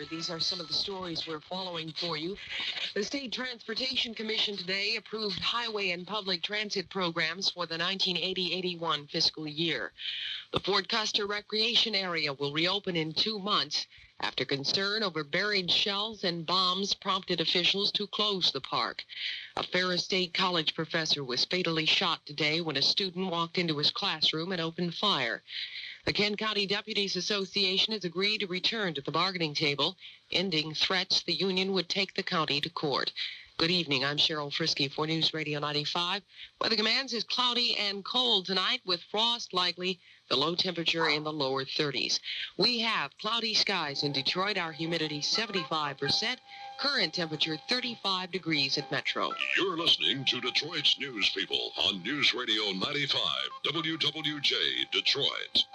These are some of the stories we're following for you. The State Transportation Commission today approved highway and public transit programs for the 1980-81 fiscal year. The Fort Custer Recreation Area will reopen in 2 months after concern over buried shells and bombs prompted officials to close the park. A Ferris State College professor was fatally shot today when a student walked into his classroom and opened fire. The Kent County Deputies Association has agreed to return to the bargaining table, ending threats the union would take the county to court. Good evening. I'm Cheryl Frisky for News Radio 95. Weather Commands is cloudy and cold tonight with frost likely, the low temperature in the lower 30s. We have cloudy skies in Detroit, our humidity 75%, current temperature 35 degrees at Metro. You're listening to Detroit's News People on News Radio 95, WWJ Detroit.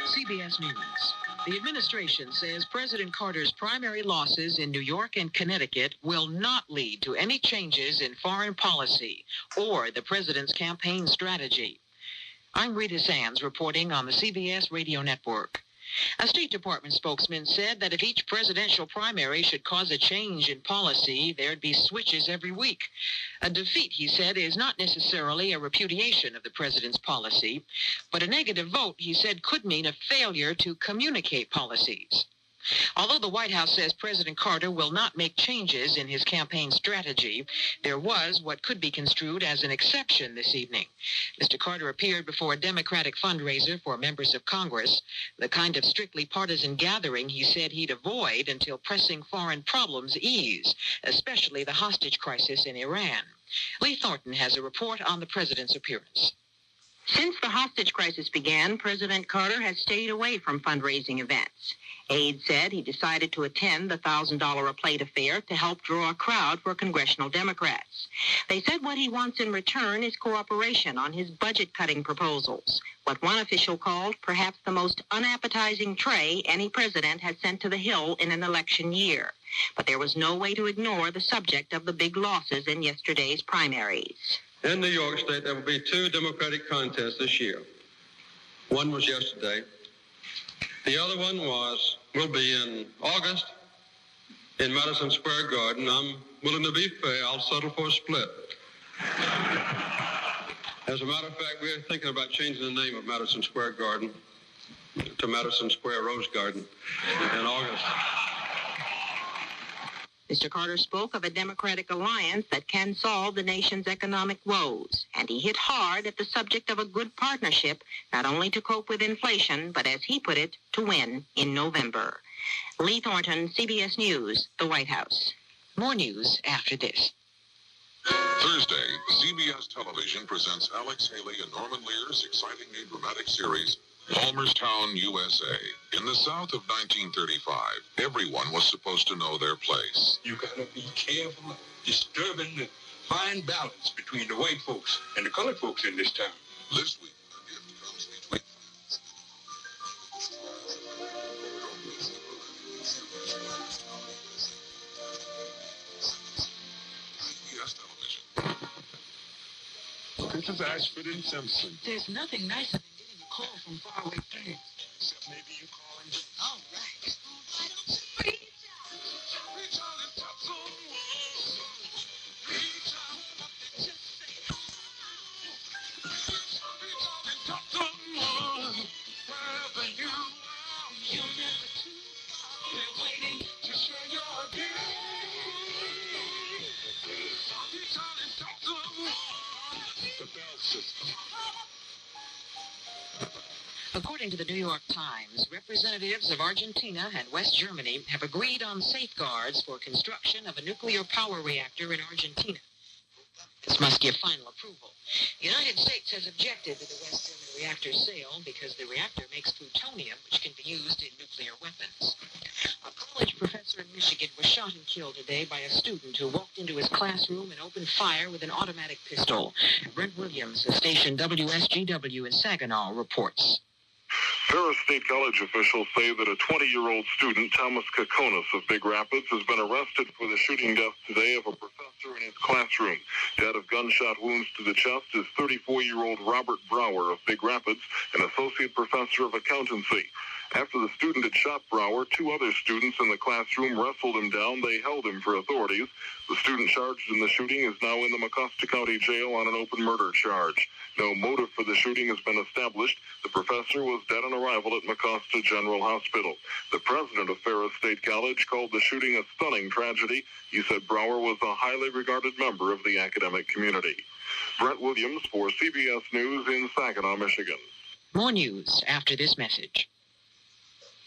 CBS News. The administration says President Carter's primary losses in New York and Connecticut will not lead to any changes in foreign policy or the president's campaign strategy. I'm Rita Sands reporting on the CBS radio network. A State Department spokesman said that if each presidential primary should cause a change in policy, there'd be switches every week. A defeat, he said, is not necessarily a repudiation of the president's policy, but a negative vote, he said, could mean a failure to communicate policies. Although the White House says President Carter will not make changes in his campaign strategy, there was what could be construed as an exception this evening. Mr. Carter appeared before a Democratic fundraiser for members of Congress, the kind of strictly partisan gathering he said he'd avoid until pressing foreign problems ease, especially the hostage crisis in Iran. Lee Thornton has a report on the president's appearance. Since the hostage crisis began, President Carter has stayed away from fundraising events. Aides said he decided to attend the $1,000-a-plate affair to help draw a crowd for congressional Democrats. They said what he wants in return is cooperation on his budget-cutting proposals, what one official called perhaps the most unappetizing tray any president has sent to the Hill in an election year. But there was no way to ignore the subject of the big losses in yesterday's primaries. In New York State, there will be 2 Democratic contests this year. One was yesterday. The other one will be in August in Madison Square Garden. I'm willing to be fair. I'll settle for a split. As a matter of fact, we're thinking about changing the name of Madison Square Garden to Madison Square Rose Garden in August. Mr. Carter spoke of a Democratic alliance that can solve the nation's economic woes, and he hit hard at the subject of a good partnership, not only to cope with inflation, but, as he put it, to win in November. Lee Thornton, CBS News, the White House. More news after this. Thursday, CBS Television presents Alex Haley and Norman Lear's exciting new dramatic series, Palmerstown, USA. In the South of 1935, everyone was supposed to know their place. You gotta be careful of disturbing the fine balance between the white folks and the colored folks in this town. This week, a gift comes between CBS Television. This is Ashford and Simpson. There's nothing nicer than getting a call from faraway friends. Except maybe you calling to... All right. Why don't you reach out? Reach out and touch someone. Reach out and just say no. Reach out and touch someone. Wherever you are, you're never too far. They're waiting to share your game. Reach out and touch someone. The Bell System. According to the New York Times, representatives of Argentina and West Germany have agreed on safeguards for construction of a nuclear power reactor in Argentina. This must give final approval. The United States has objected to the West German reactor sale because the reactor makes plutonium, which can be used in nuclear weapons. A college professor in Michigan was shot and killed today by a student who walked into his classroom and opened fire with an automatic pistol. Brent Williams of station WSGW in Saginaw reports. Ferris State College officials say that a 20-year-old student, Thomas Kokonis of Big Rapids, has been arrested for the shooting death today of a professor in his classroom. Dead of gunshot wounds to the chest is 34-year-old Robert Brower of Big Rapids, an associate professor of accountancy. After the student had shot Brower, two other students in the classroom wrestled him down. They held him for authorities. The student charged in the shooting is now in the Mecosta County Jail on an open murder charge. No motive for the shooting has been established. The professor was dead on arrival at Mecosta General Hospital. The president of Ferris State College called the shooting a stunning tragedy. He said Brower was a highly regarded member of the academic community. Brent Williams for CBS News in Saginaw, Michigan. More news after this message.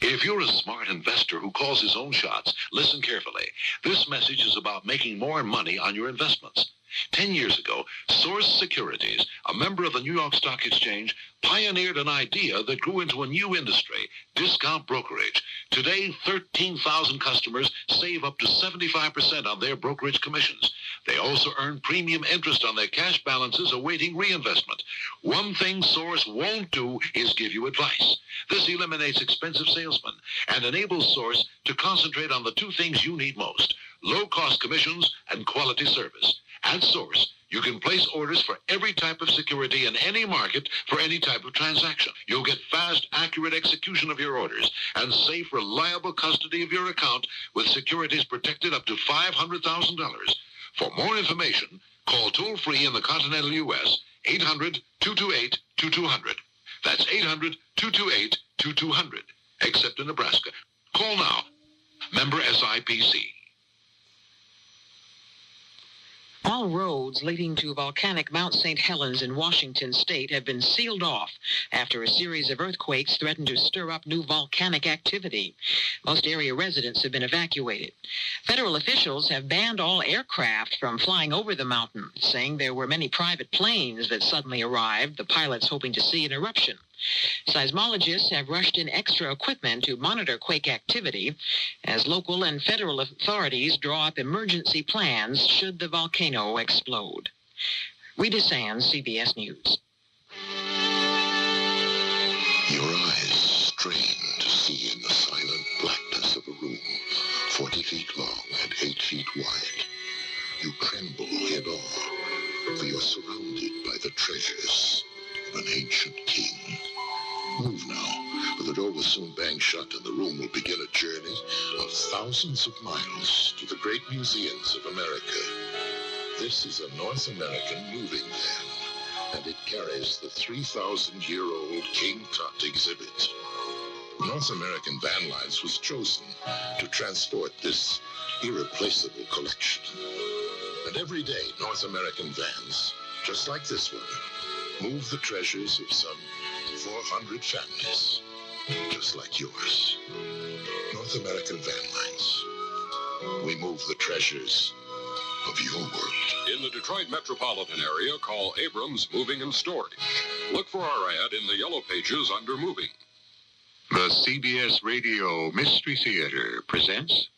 If you're a smart investor who calls his own shots, listen carefully. This message is about making more money on your investments. 10 years ago, Source Securities, a member of the New York Stock Exchange, pioneered an idea that grew into a new industry, discount brokerage. Today, 13,000 customers save up to 75% on their brokerage commissions. They also earn premium interest on their cash balances awaiting reinvestment. One thing Source won't do is give you advice. This eliminates expensive salesmen and enables Source to concentrate on the two things you need most: low-cost commissions and quality service. At Source, you can place orders for every type of security in any market for any type of transaction. You'll get fast, accurate execution of your orders and safe, reliable custody of your account with securities protected up to $500,000. For more information, call toll-free in the continental U.S., 800-228-2200. That's 800-228-2200, except in Nebraska. Call now. Member SIPC. All roads leading to volcanic Mount St. Helens in Washington state have been sealed off after a series of earthquakes threatened to stir up new volcanic activity. Most area residents have been evacuated. Federal officials have banned all aircraft from flying over the mountain, saying there were many private planes that suddenly arrived, the pilots hoping to see an eruption. Seismologists have rushed in extra equipment to monitor quake activity as local and federal authorities draw up emergency plans should the volcano explode. Rita Sands, CBS News. Your eyes strain to see in the silent blackness of a room 40 feet long and 8 feet wide. You tremble in awe, for you're surrounded by the treasures of an ancient king. Move now, for the door will soon bang shut and the room will begin a journey of thousands of miles to the great museums of America. This is a North American moving van, and it carries the 3,000-year-old King Tut exhibit. North American Van Lines was chosen to transport this irreplaceable collection. And every day, North American vans, just like this one, move the treasures of some 400 families, just like yours. North American Van Lines. We move the treasures of your world. In the Detroit metropolitan area, call Abrams Moving and Storage. Look for our ad in the yellow pages under Moving. The CBS Radio Mystery Theater presents...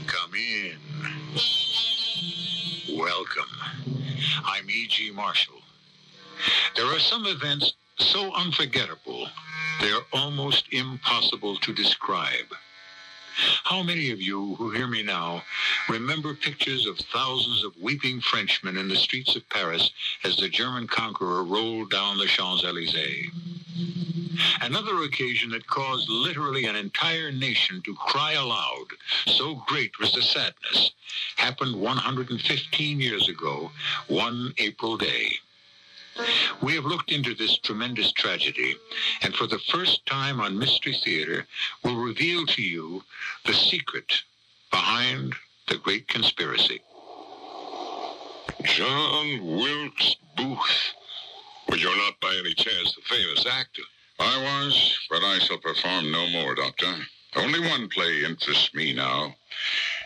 Come in. Welcome. I'm E.G. Marshall. There are some events so unforgettable, they're almost impossible to describe. How many of you who hear me now remember pictures of thousands of weeping Frenchmen in the streets of Paris as the German conqueror rolled down the Champs-Élysées? Another occasion that caused literally an entire nation to cry aloud, so great was the sadness, happened 115 years ago, one April day. We have looked into this tremendous tragedy, and for the first time on Mystery Theater, will reveal to you the secret behind the great conspiracy. John Wilkes Booth. Well, you're not by any chance the famous actor. I was, but I shall perform no more, Doctor. Only one play interests me now,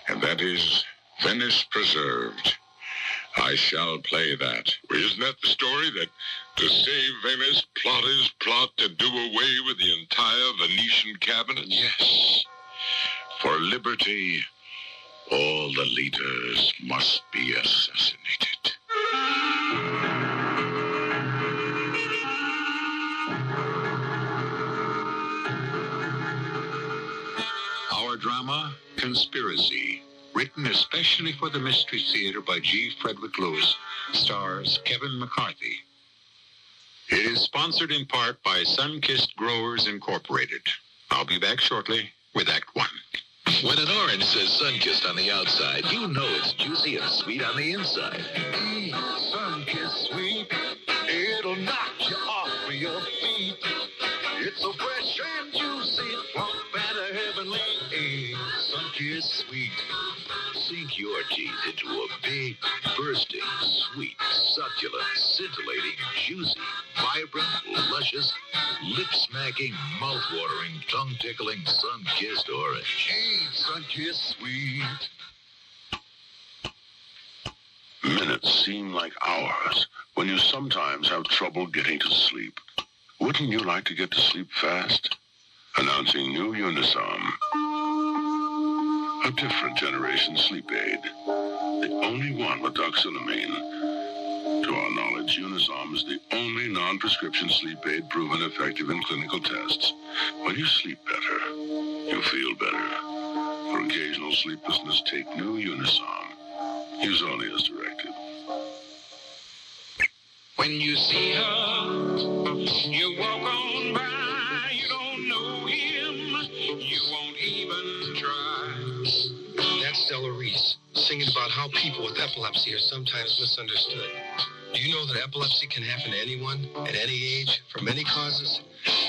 and that is Venice Preserved. I shall play that. Isn't that the story that to save Venice, plotters plot to do away with the entire Venetian cabinet? Yes. For liberty, all the leaders must be assassinated. Our drama, Conspiracy, written especially for the Mystery Theater by G. Frederick Lewis, stars Kevin McCarthy. It is sponsored in part by Sunkist Growers Incorporated. I'll be back shortly with Act 1. When an orange says Sunkist on the outside, you know it's juicy and sweet on the inside. Sunkist sweet, it'll knock you off your feet. It's so fresh and juicy, plump and heavenly. Sunkist sweet. Sink your teeth into a big, bursting, sweet, succulent, scintillating, juicy, vibrant, luscious, lip-smacking, mouth-watering, tongue-tickling, sun-kissed orange. Sunkist sweet. Minutes seem like hours when you sometimes have trouble getting to sleep. Wouldn't you like to get to sleep fast? Announcing new Unisom. A different generation sleep aid. The only one with oxynamine. To our knowledge, Unisom is the only non-prescription sleep aid proven effective in clinical tests. When you sleep better, you feel better. For occasional sleeplessness, take new Unisom. Use only as directed. When you see her, you walk on by, you don't know him, you won't even try. That's Stella Reese, singing about how people with epilepsy are sometimes misunderstood. Do you know that epilepsy can happen to anyone, at any age, for many causes?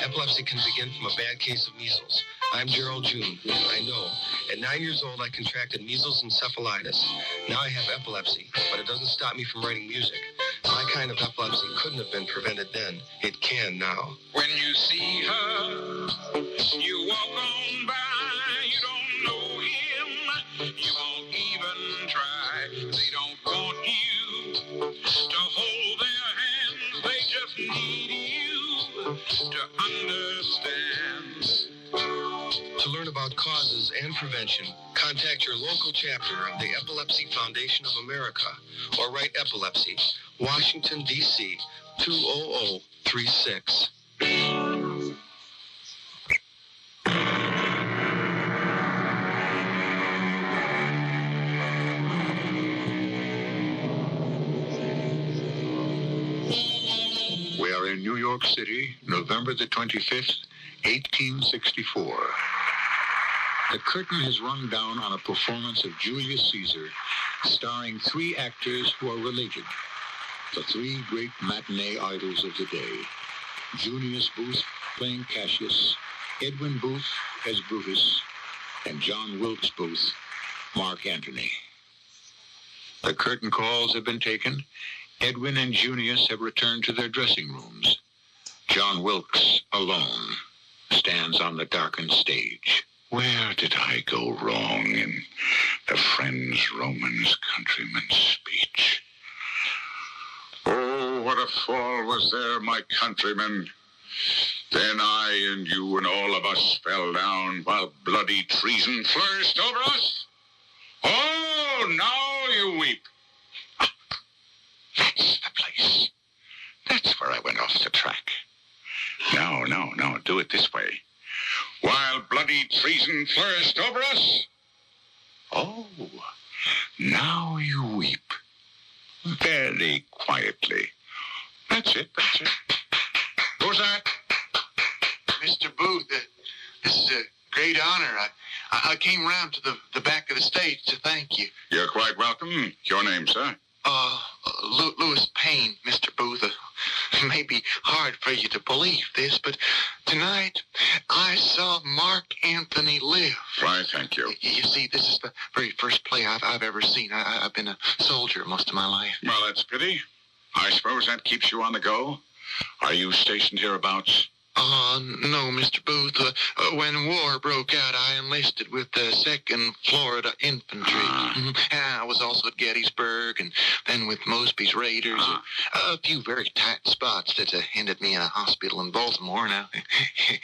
Epilepsy can begin from a bad case of measles. I'm Gerald June. I know. At 9 years old, I contracted measles encephalitis. Now I have epilepsy, but it doesn't stop me from writing music. My kind of epilepsy couldn't have been prevented then. It can now. When you see her, you walk on by, you don't know him, you won't even try. They don't want you to hold their hand, they just need you to understand. To learn about causes and prevention, contact your local chapter of the Epilepsy Foundation of America or write Epilepsy, Washington, D.C. 20036. We are in New York City, November the 25th, 1864. The curtain has rung down on a performance of Julius Caesar, starring three actors who are related. The three great matinee idols of the day. Junius Booth playing Cassius, Edwin Booth as Brutus, and John Wilkes Booth, Mark Antony. The curtain calls have been taken. Edwin and Junius have returned to their dressing rooms. John Wilkes, alone, stands on the darkened stage. Where did I go wrong in the Friends, Romans, Countrymen's speech? Oh, what a fall was there, my countrymen. Then I and you and all of us fell down while bloody treason flourished over us. Oh, now you weep. That's the place. That's where I went off the track. No, do it this way. While bloody treason flourished over us. Oh, now you weep. Very quietly. That's it. Who's that? Mr. Booth, this is a great honor. I came around to the back of the stage to thank you. You're quite welcome. Your name, sir? Louis Payne, Mr. Booth. It may be hard for you to believe this, but tonight I saw Mark Anthony live. Why, thank you. You see, this is the very first play I've ever seen. I've been a soldier most of my life. Well, that's a pity. I suppose that keeps you on the go. Are you stationed hereabouts? No, Mr. Booth. When war broke out, I enlisted with the 2nd Florida Infantry. I was also at Gettysburg and then with Mosby's Raiders. A few very tight spots that ended me in a hospital in Baltimore. Now,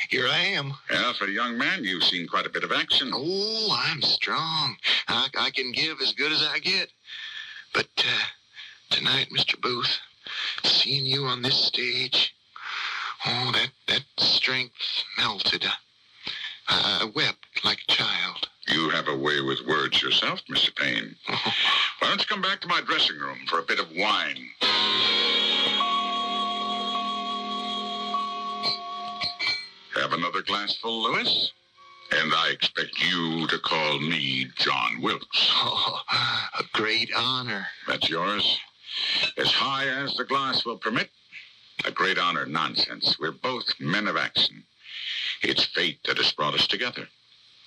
here I am. Yeah, for a young man, you've seen quite a bit of action. Oh, I'm strong. I can give as good as I get. But tonight, Mr. Booth, seeing you on this stage, oh, that strength melted. I wept like a child. You have a way with words yourself, Mr. Payne. Why don't you come back to my dressing room for a bit of wine? Have another glassful, Lewis? And I expect you to call me John Wilkes. Oh, a great honor. That's yours. As high as the glass will permit. A great honor, nonsense. We're both men of action. It's fate that has brought us together.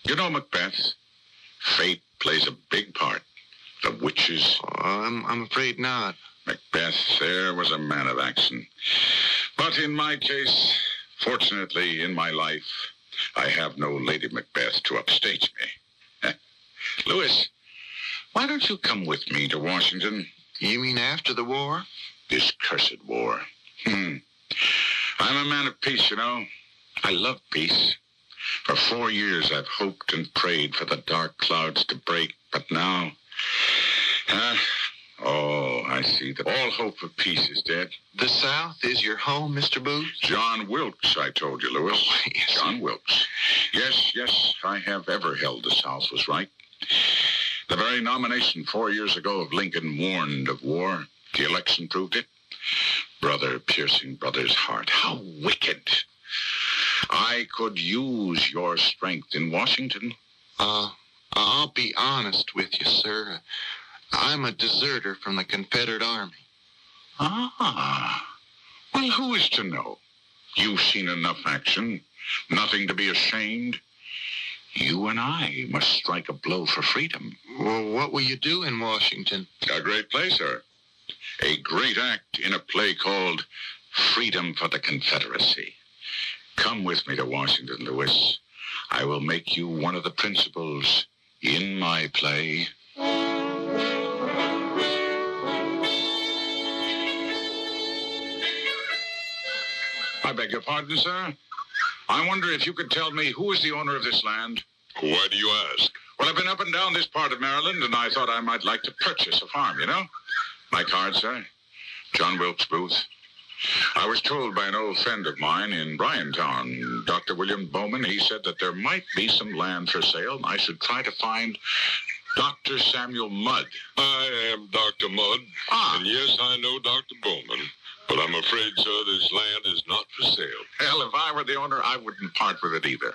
You know Macbeth. Fate plays a big part. The witches. Oh, I'm afraid not. Macbeth, there was a man of action. But in my case, fortunately in my life, I have no Lady Macbeth to upstage me. Lewis, why don't you come with me to Washington? You mean after the war? This cursed war. I'm a man of peace, you know. I love peace. For 4 years, I've hoped and prayed for the dark clouds to break, but now... I see that all hope of peace is dead. The South is your home, Mr. Booth? John Wilkes, I told you, Lewis. Oh, yes. John Wilkes. Yes, I have ever held the South was right. The very nomination 4 years ago of Lincoln warned of war. The election proved it. Brother piercing brother's heart. How wicked. I could use your strength in Washington. I'll be honest with you, sir. I'm a deserter from the Confederate Army. Well, who is to know? You've seen enough action. Nothing to be ashamed. You and I must strike a blow for freedom. Well, what will you do in Washington? A great play, sir. A great act in a play called Freedom for the Confederacy. Come with me to Washington, Lewis. I will make you one of the principals in my play. I beg your pardon, sir. I wonder if you could tell me who is the owner of this land? Why do you ask? Well, I've been up and down this part of Maryland, and I thought I might like to purchase a farm, you know? My card, sir. John Wilkes Booth. I was told by an old friend of mine in Bryantown, Dr. William Bowman, he said that there might be some land for sale, and I should try to find Dr. Samuel Mudd. I am Dr. Mudd, and yes, I know Dr. Bowman. But I'm afraid, sir, this land is not for sale. Hell, if I were the owner, I wouldn't part with it either.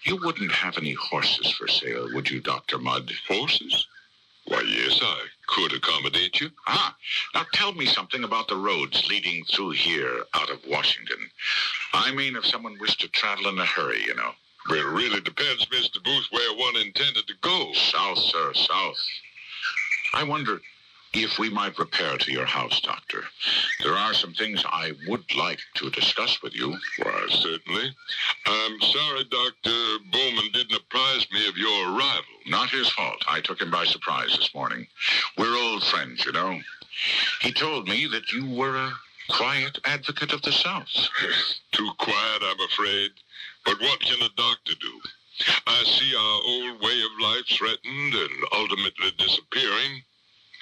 You wouldn't have any horses for sale, would you, Dr. Mudd? Horses? Why, yes, I could accommodate you. Now tell me something about the roads leading through here out of Washington. I mean, if someone wished to travel in a hurry, you know. Well, it really depends, Mr. Booth, where one intended to go. South, sir, south. I wonder if we might repair to your house, Doctor. There are some things I would like to discuss with you. Why, certainly. I'm sorry Dr. Bowman didn't apprise me of your arrival. Not his fault. I took him by surprise this morning. We're old friends, you know. He told me that you were a quiet advocate of the South. Too quiet, I'm afraid. But what can a doctor do? I see our old way of life threatened and ultimately disappearing.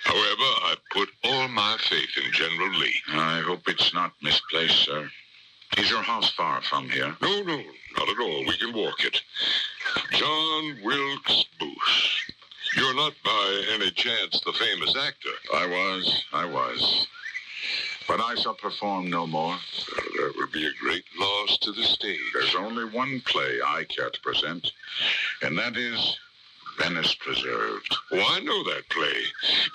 However, I put all my faith in General Lee. I hope it's not misplaced, sir. Is your house far from here? No, not at all. We can walk it. John Wilkes Booth. You're not by any chance the famous actor. I was. But I shall perform no more. That would be a great loss to the stage. There's only one play I care to present, and that is Venice Preserved. Oh, I know that play.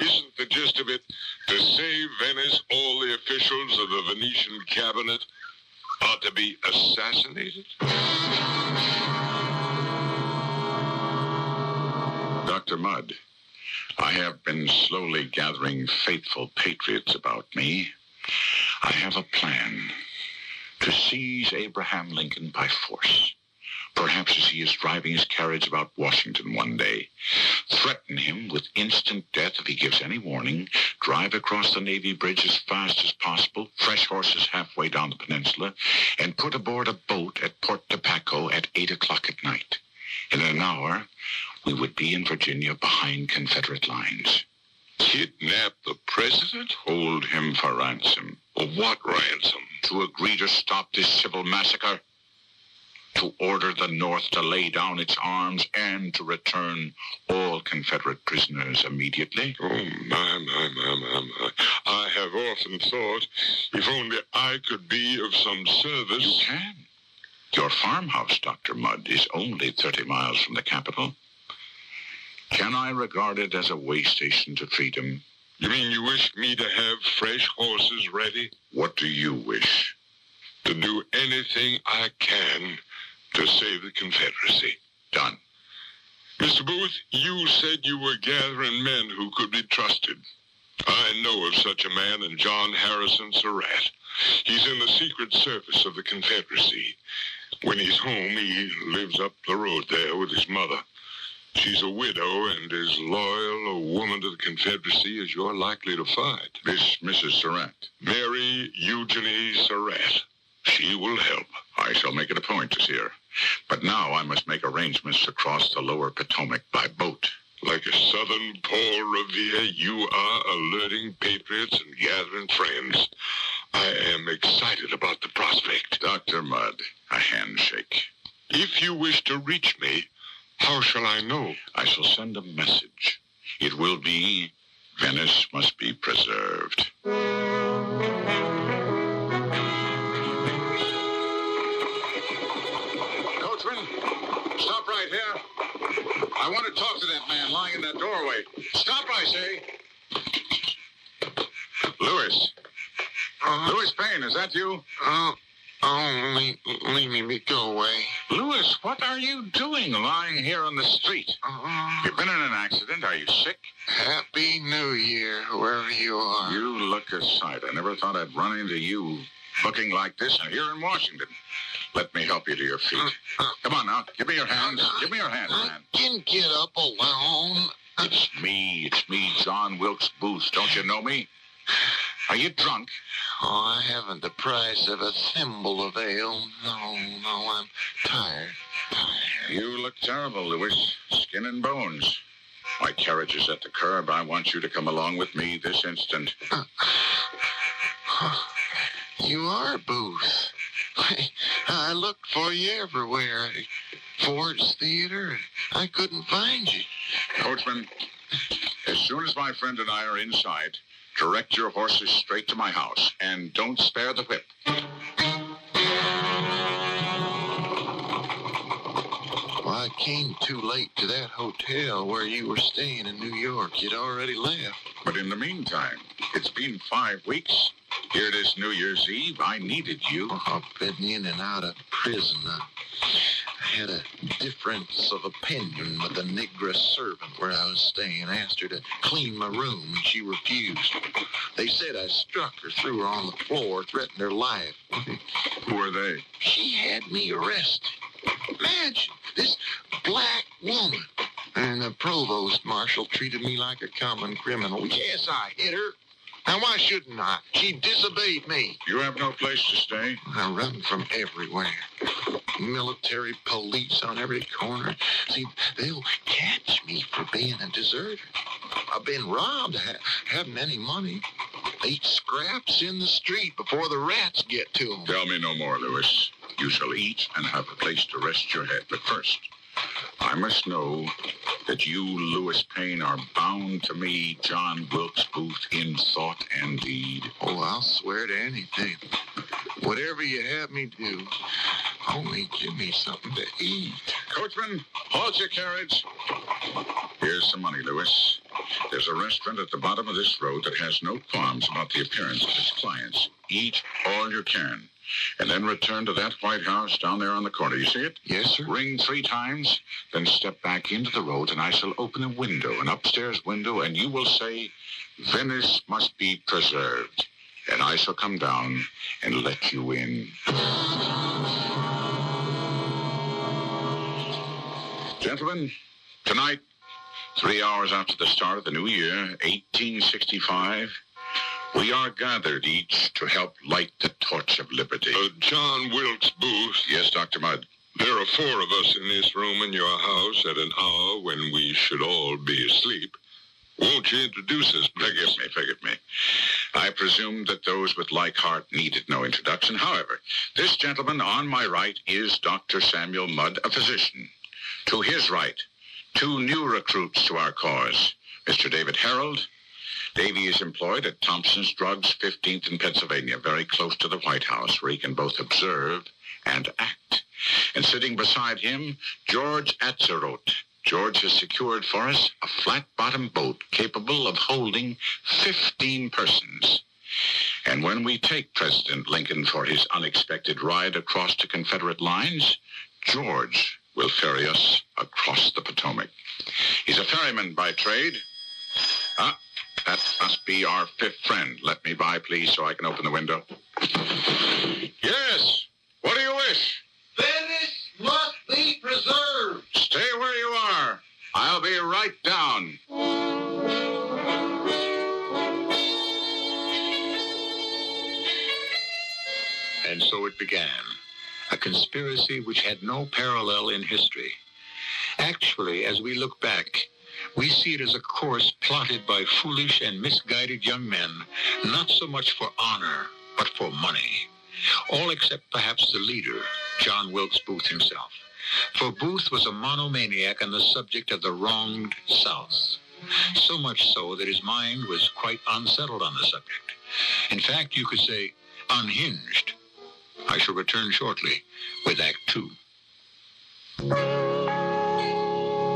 Isn't the gist of it to save Venice, all the officials of the Venetian cabinet are to be assassinated? Dr. Mudd, I have been slowly gathering faithful patriots about me. I have a plan. to seize Abraham Lincoln by force. Perhaps as he is driving his carriage about Washington one day, threaten him with instant death if he gives any warning, drive across the Navy Bridge as fast as possible, fresh horses halfway down the peninsula, and put aboard a boat at Port Tobacco at 8 o'clock at night. In an hour, we would be in Virginia behind Confederate lines. Kidnap the president? Hold him for ransom. What ransom? To agree to stop this civil massacre, to order the North to lay down its arms, and to return all Confederate prisoners immediately. Oh, my. I have often thought, if only I could be of some service. You can. Your farmhouse, Dr. Mudd, is only 30 miles from the capital. Can I regard it as a way station to freedom? You mean you wish me to have fresh horses ready? What do you wish? To do anything I can to save the Confederacy. Done. Mr. Booth, you said you were gathering men who could be trusted. I know of such a man in John Harrison Surratt. He's in the Secret Service of the Confederacy. When he's home, he lives up the road there with his mother. She's a widow and as loyal a woman to the Confederacy as you're likely to find. This Mrs. Surratt? Mary Eugenie Surratt. She will help. I shall make it a point to see her. But now I must make arrangements to cross the lower Potomac by boat. Like a Southern Paul Revere, you are alerting patriots and gathering friends. I am excited about the prospect. Dr. Mudd, a handshake. If you wish to reach me, how shall I know? I shall send a message. It will be, Venice must be preserved. Coachman, stop right here. I want to talk to that man lying in that doorway. Stop, I say. Lewis. Lewis Payne, is that you? Leave me go away. Lewis, what are you doing lying here on the street? You've been in an accident. Are you sick? Happy New Year, whoever you are. You look a sight. I never thought I'd run into you looking like this here in Washington. Let me help you to your feet. Come on now. Give me your hands. Give me your hands, man. I can get up alone. It's me, John Wilkes Booth. Don't you know me? Are you drunk? Oh, I haven't the price of a thimble of ale. No, I'm tired. You look terrible, Lewis. Skin and bones. My carriage is at the curb. I want you to come along with me this instant. You are Booth. I looked for you everywhere. Ford's Theater. I couldn't find you. Coachman, as soon as my friend and I are inside, direct your horses straight to my house, and don't spare the whip. Well, I came too late to that hotel where you were staying in New York. You'd already left. But in the meantime, it's been 5 weeks. Here it is New Year's Eve. I needed you. Oh, I've been in and out of prison. I had a difference of opinion with the negress servant where I was staying. I asked her to clean my room, and she refused. They said I struck her, threw her on the floor, threatened her life. Who are they? She had me arrested. Imagine, this black woman. And the provost marshal treated me like a common criminal. Yes, I hit her. Now, why shouldn't I? She disobeyed me. You have no place to stay? I run from everywhere. Military police on every corner. See, they'll catch me for being a deserter. I've been robbed. I haven't any money. They eat scraps in the street before the rats get to them. Tell me no more, Lewis. You shall eat and have a place to rest your head. But first, I must know that you, Lewis Payne, are bound to me, John Wilkes Booth, in thought and deed. Oh, I'll swear to anything. Whatever you have me do, only give me something to eat. Coachman, halt your carriage. Here's some money, Lewis. There's a restaurant at the bottom of this road that has no qualms about the appearance of its clients. Eat all you can. And then return to that White House down there on the corner. You see it? Yes, sir. Ring 3 times, then step back into the road, and I shall open a window, an upstairs window, and you will say, Venice must be preserved. and I shall come down and let you in. Gentlemen, tonight, 3 hours after the start of the new year, 1865, we are gathered each to help light the torch of liberty. John Wilkes Booth. Yes, Dr. Mudd. There are 4 of us in this room in your house at an hour when we should all be asleep. Won't you introduce us, please? Forgive me. I presume that those with like heart needed no introduction. However, this gentleman on my right is Dr. Samuel Mudd, a physician. To his right, 2 new recruits to our cause, Mr. David Harold. Davy is employed at Thompson's Drugs, 15th in Pennsylvania, very close to the White House, where he can both observe and act. And sitting beside him, George Atzerodt. George has secured for us a flat-bottom boat capable of holding 15 persons. And when we take President Lincoln for his unexpected ride across the Confederate lines, George will ferry us across the Potomac. He's a ferryman by trade. That must be our 5th friend. Let me by, please, so I can open the window. Yes. What do you wish? Venice must be preserved. Stay where you are. I'll be right down. And so it began, a conspiracy which had no parallel in history. Actually, as we look back, we see it as a course plotted by foolish and misguided young men, not so much for honor, but for money. All except perhaps the leader, John Wilkes Booth himself. For Booth was a monomaniac on the subject of the wronged South. So much so that his mind was quite unsettled on the subject. In fact, you could say unhinged. I shall return shortly with Act 2.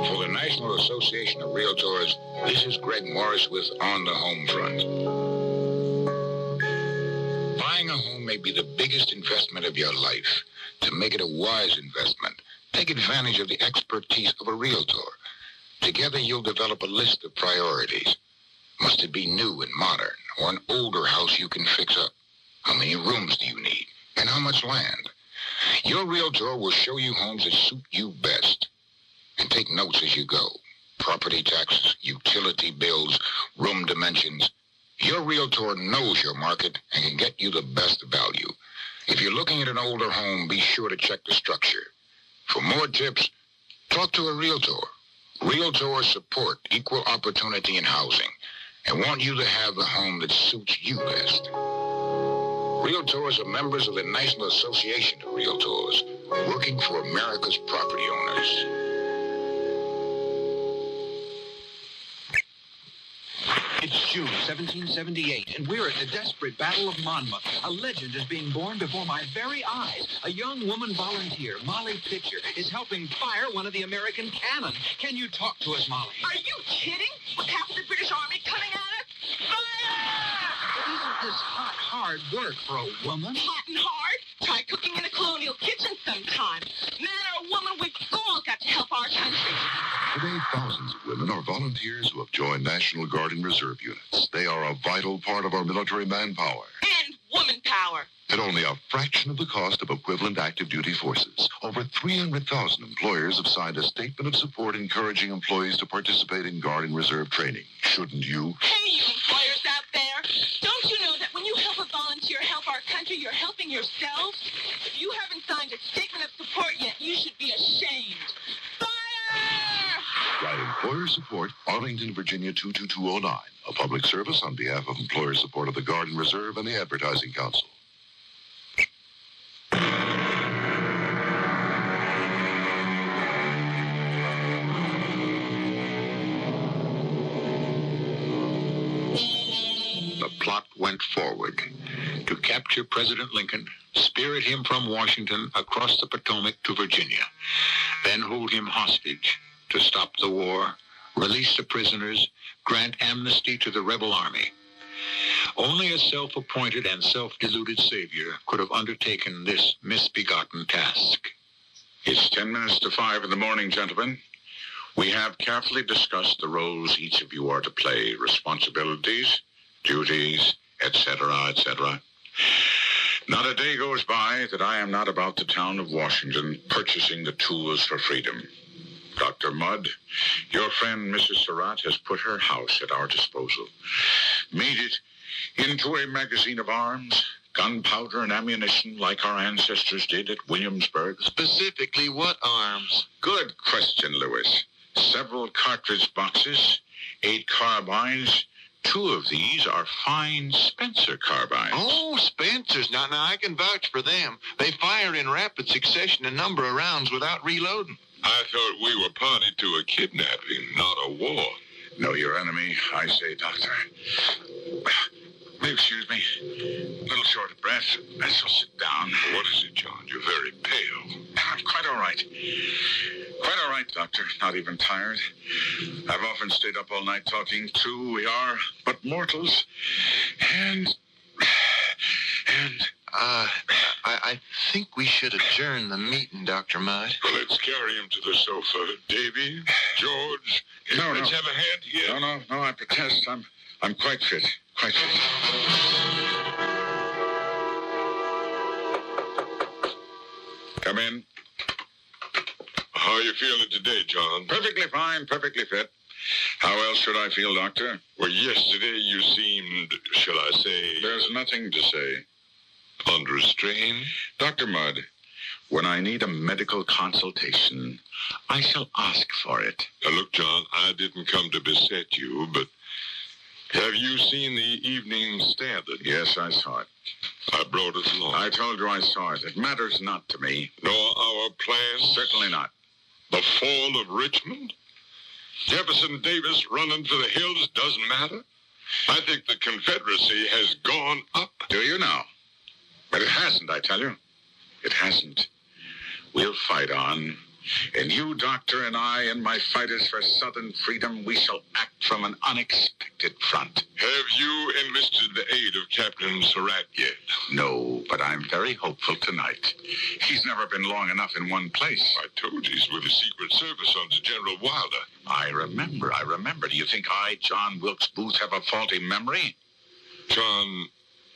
For the National Association of Realtors, this is Greg Morris with On the Home Front. Buying a home may be the biggest investment of your life. To make it a wise investment, take advantage of the expertise of a realtor. Together, you'll develop a list of priorities. Must it be new and modern, or an older house you can fix up? How many rooms do you need, and how much land? Your realtor will show you homes that suit you best. And take notes as you go. Property taxes, utility bills, room dimensions. Your realtor knows your market and can get you the best value. If you're looking at an older home, be sure to check the structure. For more tips, talk to a realtor. Realtors support equal opportunity in housing and want you to have the home that suits you best. Realtors are members of the National Association of Realtors, working for America's property owners. It's June 1778, and we're at the desperate Battle of Monmouth. A legend is being born before my very eyes. A young woman volunteer, Molly Pitcher, is helping fire one of the American cannon. Can you talk to us, Molly? Are you kidding? With half of the British Army coming at us? Fire! Isn't this hot, hard work for a woman? Hot and hard? Try cooking in a colonial kitchen sometime. Man or woman, we've all got to help our country. Today, thousands of women are volunteers who have joined National Guard and Reserve units. They are a vital part of our military manpower. And woman power. At only a fraction of the cost of equivalent active duty forces, over 300,000 employers have signed a statement of support encouraging employees to participate in Guard and Reserve training. Shouldn't you? Hey, you employers out there. Don't you know that when you help a volunteer help our country, you're helping yourselves? If you haven't signed a statement of support yet, you should be ashamed. Write Employer Support, Arlington, Virginia 22209. A public service on behalf of Employer Support of the Guard and Reserve and the Advertising Council. The plot went forward to capture President Lincoln, spirit him from Washington across the Potomac to Virginia, then hold him hostage to stop the war, release the prisoners, grant amnesty to the rebel army. Only a self-appointed and self-deluded savior could have undertaken this misbegotten task. It's 10 minutes to 5 in the morning, gentlemen. We have carefully discussed the roles each of you are to play, responsibilities, duties, etc., etc. Not a day goes by that I am not about the town of Washington purchasing the tools for freedom. Dr. Mudd, your friend Mrs. Surratt has put her house at our disposal, made it into a magazine of arms, gunpowder and ammunition like our ancestors did at Williamsburg. Specifically, what arms? Good question, Lewis. Several cartridge boxes, 8 carbines. 2 of these are fine Spencer carbines. Oh, Spencers. Now, I can vouch for them. They fire in rapid succession a number of rounds without reloading. I thought we were party to a kidnapping, not a war. Know your enemy, I say, Doctor. Excuse me. A little short of breath. Let's all sit down. What is it, John? You're very pale. I'm quite all right. Quite all right, Doctor. Not even tired. I've often stayed up all night talking to. We are but mortals. I think we should adjourn the meeting, Dr. Mudd. Let's carry him to the sofa. Davy, George, let's have a hand here. No, I protest. I'm quite fit. Quite fit. Come in. How are you feeling today, John? Perfectly fine, perfectly fit. How else should I feel, Doctor? Well, yesterday you seemed, shall I say... There's nothing to say. Under strain? Dr. Mudd, when I need a medical consultation, I shall ask for it. Now, look, John, I didn't come to beset you, but have you seen the Evening Standard? Yes, I saw it. I brought it along. I told you I saw it. It matters not to me. Nor our plans? Certainly not. The fall of Richmond? Jefferson Davis running for the hills doesn't matter? I think the Confederacy has gone up. Do you now? But it hasn't, I tell you. It hasn't. We'll fight on. And you, Doctor, and I, and my fighters for Southern freedom, we shall act from an unexpected front. Have you enlisted the aid of Captain Surratt yet? No, but I'm very hopeful tonight. He's never been long enough in one place. I told you he's with the Secret Service under General Wilder. I remember. Do you think I, John Wilkes Booth, have a faulty memory? John,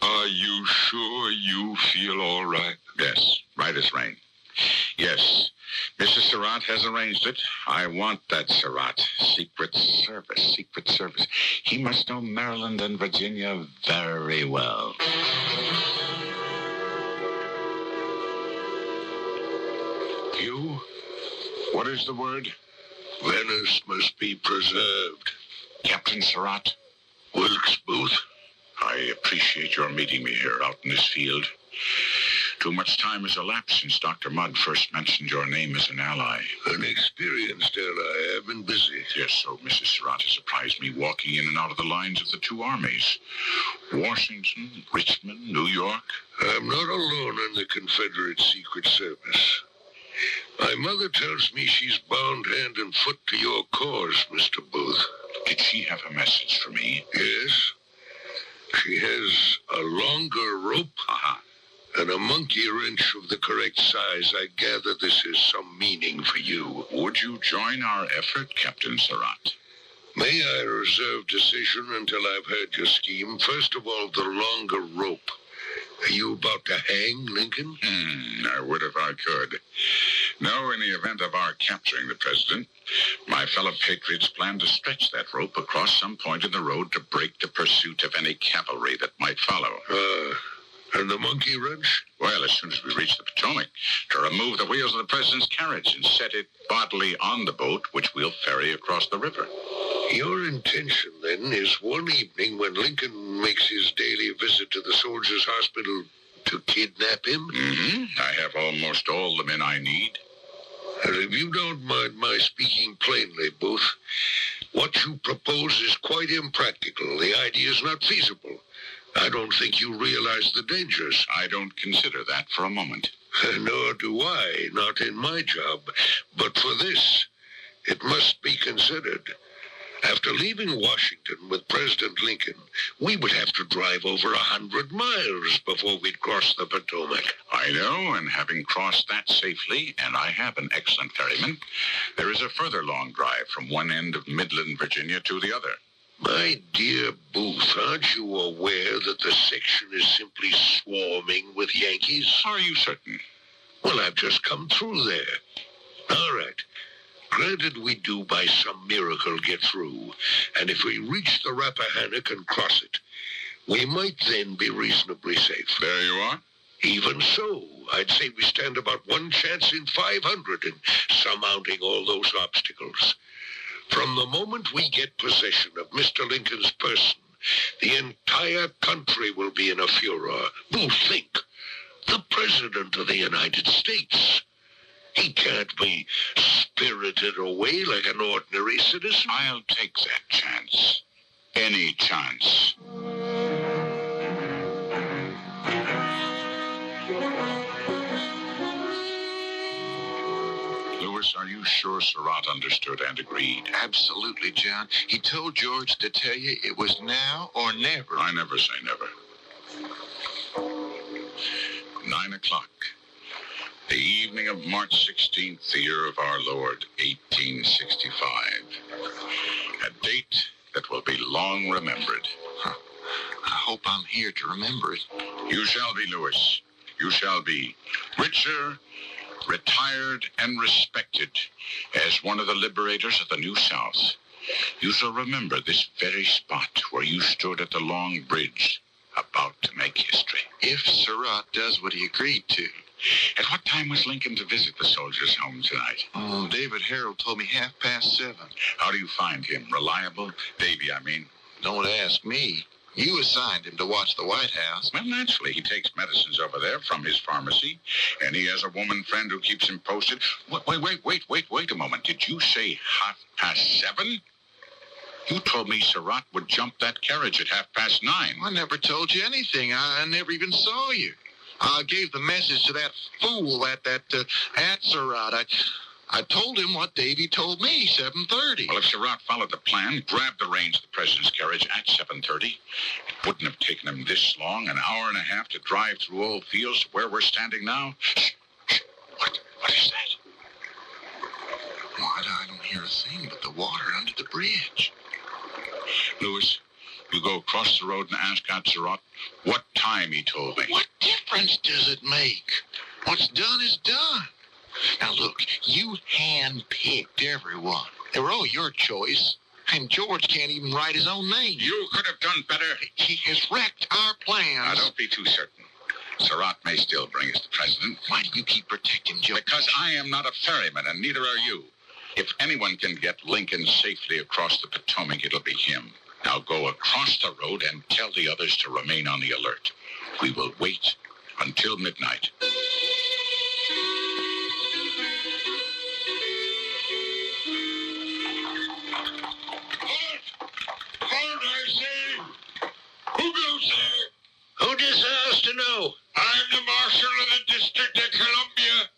are you sure you feel all right? Yes, right as rain. Yes, Mrs. Surratt has arranged it. I want that Surratt. Secret Service. He must know Maryland and Virginia very well. You? What is the word? Venice must be preserved. Captain Surratt? Wilkes Booth? I appreciate your meeting me here out in this field. Too much time has elapsed since Dr. Mudd first mentioned your name as an ally. An experienced ally. I've been busy. Yes, so Mrs. Surratt has surprised me walking in and out of the lines of the 2 armies. Washington, Richmond, New York. I'm not alone in the Confederate Secret Service. My mother tells me she's bound hand and foot to your cause, Mr. Booth. Did she have a message for me? Yes. She has a longer rope. And a monkey wrench of the correct size. I gather this has some meaning for you. Would you join our effort, Captain Surratt? May I reserve decision until I've heard your scheme? First of all, the longer rope. Are you about to hang Lincoln? I would if I could. No, in the event of our capturing the president, my fellow patriots plan to stretch that rope across some point in the road to break the pursuit of any cavalry that might follow. And the monkey wrench? Well, as soon as we reach the Potomac, to remove the wheels of the president's carriage and set it bodily on the boat, which we'll ferry across the river. Your intention, then, is one evening when Lincoln makes his daily visit to the soldiers' hospital to kidnap him? I have almost all the men I need. And if you don't mind my speaking plainly, Booth, what you propose is quite impractical. The idea is not feasible. I don't think you realize the dangers. I don't consider that for a moment. Nor do I, not in my job. But for this, it must be considered. After leaving Washington with President Lincoln, we would have to drive over 100 miles before we'd cross the Potomac. I know, and having crossed that safely, and I have an excellent ferryman, there is a further long drive from one end of Midland, Virginia to the other. My dear Booth, aren't you aware that the section is simply swarming with Yankees? Are you certain? Well, I've just come through there. All right. Granted, we do by some miracle get through, and if we reach the Rappahannock and cross it, we might then be reasonably safe. There you are. Even so, I'd say we stand about one chance in 500 in surmounting all those obstacles. From the moment we get possession of Mr. Lincoln's person, the entire country will be in a furor. Who think? The President of the United States. He can't be spirited away like an ordinary citizen. I'll take that chance. Any chance. Lewis, are you sure Surratt understood and agreed? Absolutely, John. He told George to tell you it was now or never. I never say never. 9 o'clock. The evening of March 16th, the year of our Lord, 1865. A date that will be long remembered. I hope I'm here to remember it. You shall be, Lewis. You shall be richer, retired, and respected as one of the liberators of the New South. You shall remember this very spot where you stood at the Long Bridge, about to make history. If Surratt does what he agreed to. At what time was Lincoln to visit the soldiers' home tonight? Oh, David Harold told me 7:30. How do you find him? Reliable? Davy, I mean. Don't ask me. You assigned him to watch the White House. Well, naturally, he takes medicines over there from his pharmacy, and he has a woman friend who keeps him posted. Wait a moment. Did you say 7:30? You told me Surratt would jump that carriage at 9:30. I never told you anything. I never even saw you. I gave the message to that fool at Surratt. I told him what Davy told me, 7:30. Well, if Surratt followed the plan, grabbed the reins of the president's carriage at 7:30, it wouldn't have taken him this long, an hour and a half, to drive through old fields to where we're standing now. Shh. What is that? What? I don't hear a thing but the water under the bridge. Lewis, you go across the road and ask Aunt Surratt what time he told me. What difference does it make? What's done is done. Now look, you hand-picked everyone. They were all your choice. And George can't even write his own name. You could have done better. He has wrecked our plans. Now, don't be too certain. Surratt may still bring us the president. Why do you keep protecting George? Because I am not a ferryman, and neither are you. If anyone can get Lincoln safely across the Potomac, it'll be him. Now go across the road and tell the others to remain on the alert. We will wait until midnight. Halt, I say! Who goes there? Who desires to know? I'm the Marshal of the District of Columbia.